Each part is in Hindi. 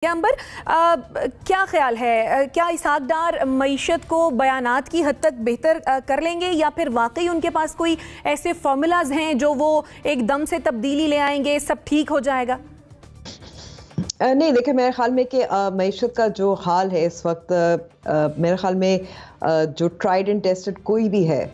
अंबर, क्या ख्याल है, क्या इसहाकडार मईशत को बयानात की हद तक बेहतर कर लेंगे या फिर वाकई उनके पास कोई ऐसे फार्मूलाज हैं जो वो एकदम से तब्दीली ले आएंगे, सब ठीक हो जाएगा? नहीं, देखिए मेरे ख्याल में कि मईशत का जो हाल है इस वक्त, मेरे ख्याल में जो ट्राइड एंड टेस्टेड कोई भी है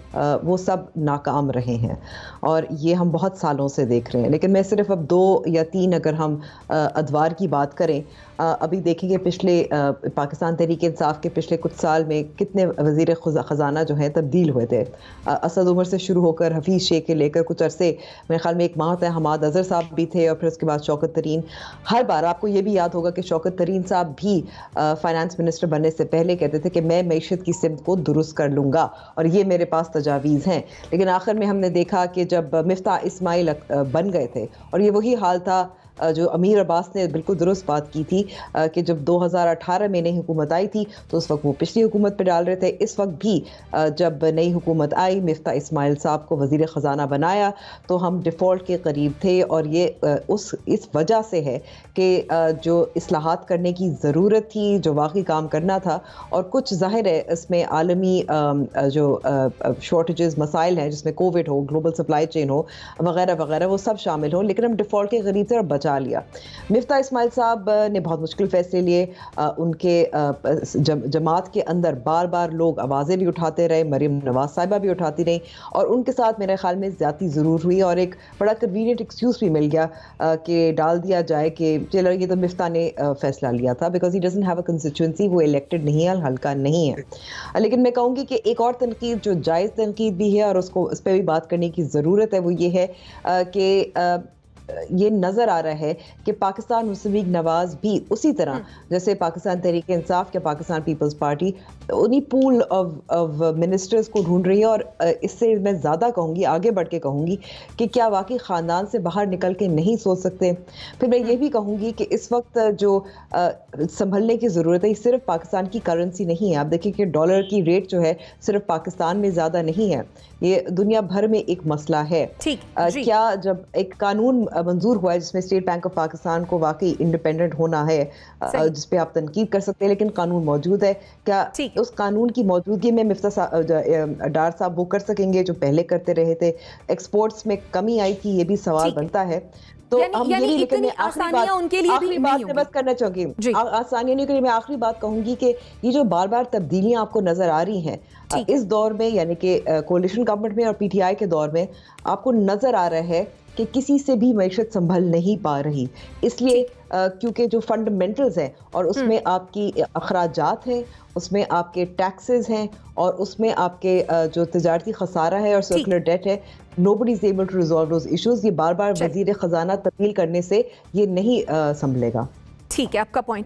वो सब नाकाम रहे हैं और ये हम बहुत सालों से देख रहे हैं। लेकिन मैं सिर्फ अब 2 या 3 अगर हम अदवार की बात करें, अभी देखेंगे पिछले पाकिस्तान तहरीक-ए-इंसाफ के पिछले कुछ साल में कितने वज़ीर ख़ज़ाना जो हैं तब्दील हुए थे। असद उमर से शुरू होकर हफीज़ शेख के लेकर कुछ अरसे, मेरे ख्याल में एक माह तक हमाद अज़हर साहब भी थे और फिर उसके बाद शौकत तरीन। हर बार आपको ये भी याद होगा कि शौकत तरीन साहब भी फाइनेंस मिनिस्टर बनने से पहले कहते थे कि मैं मईशत की सिमत को दुरुस्त कर लूँगा और ये मेरे पास तजावीज़ हैं। लेकिन आखिर में हमने देखा कि जब मिफ्ता इस्माइल बन गए थे और ये वही हाल था जो अमीर अब्बास ने बिल्कुल दुरुस्त बात की थी कि जब 2018 में नई हुकूमत आई थी तो उस वक्त वो पिछली हुकूमत पे डाल रहे थे। इस वक्त भी जब नई हुकूमत आई, मिफ्ता इस्माइल साहब को वज़ीर ख़ज़ाना बनाया तो हम डिफ़ॉल्ट के करीब थे और ये इस वजह से है कि जो इस्लाहात करने की ज़रूरत थी, जो वाकई काम करना था, और कुछ ज़ाहिर है इसमें आलमी जो शॉर्टेजेस मसाइल हैं जिसमें कोविड हो, ग्लोबल सप्लाई चेन हो वगैरह वगैरह, वो सब शामिल हो, लेकिन हम डिफ़ॉल्ट के करीब थे और बचा लिया। मिफ्ता इस्माइल साहब ने बहुत मुश्किल फैसले लिए। उनके जमात के अंदर बार बार लोग आवाज़ें भी उठाते रहे, मरीम नवाज साहिबा भी उठाती रही और उनके साथ मेरे ख्याल में ज़्यादती ज़रूर हुई और एक बड़ा कन्वीनियंट एक्सक्यूज़ भी मिल गया कि डाल दिया जाए कि चलो ये तो मिफ्ता ने फैसला लिया था, because he doesn't have a constituency, वो इलेक्टेड नहीं है, हल्का नहीं है। लेकिन मैं कहूँगी कि एक और तनकीद जो जायज़ तनकीद भी है और उसको उस पर भी बात करने की ज़रूरत है, वो ये है कि ये नज़र आ रहा है कि पाकिस्तान मुस्लिम लीग नवाज भी उसी तरह जैसे पाकिस्तान तहरीक इंसाफ या पाकिस्तान पीपल्स पार्टी उन्हीं पूल ऑफ मिनिस्टर्स को ढूंढ रही है। और इससे मैं ज़्यादा कहूँगी, आगे बढ़ के कहूँगी कि क्या वाकई ख़ानदान से बाहर निकल के नहीं सोच सकते। फिर मैं ये भी कहूँगी कि इस वक्त जो संभलने की ज़रूरत है, सिर्फ पाकिस्तान की करेंसी नहीं है। आप देखिए कि डॉलर की रेट जो है सिर्फ पाकिस्तान में ज़्यादा नहीं है, ये दुनिया भर में एक मसला है। क्या जब एक कानून मंजूर हुआ है जिसमें स्टेट बैंक ऑफ पाकिस्तान को वाकई इंडिपेंडेंट होना है, जिस पे आप तनकीद कर सकते हैं, लेकिन कानून मौजूद है, क्या उस कानून की मौजूदगी में मिफ्ता डार साहब वो कर सकेंगे जो पहले करते रहे थे? एक्सपोर्ट्स में कमी आई थी, ये भी सवाल बनता है। तो हम ये भी, लेकिन मैं आखिरी बात मैं बस करना चाहूंगी, आसानियों के लिए मैं आखिरी बात कहूंगी कि ये जो बार बार तब्दीलियां आपको नजर आ रही हैं इस दौर में, यानी कि कोalition गवर्नमेंट में और पीटीआई के दौर में, आपको नजर आ रहा है कि किसी से भी मईशत संभल नहीं पा रही, इसलिए क्योंकि जो फंडामेंटल्स हैं और उसमें आपकी अखराजात हैं, उसमें आपके टैक्सेस हैं और उसमें आपके जो तिजारती खसारा है और सर्कुलर डेट है, nobody is able to resolve those issues। ये बार बार वजीर खजाना तब्दील करने से ये नहीं संभलेगा। ठीक है, आपका पॉइंट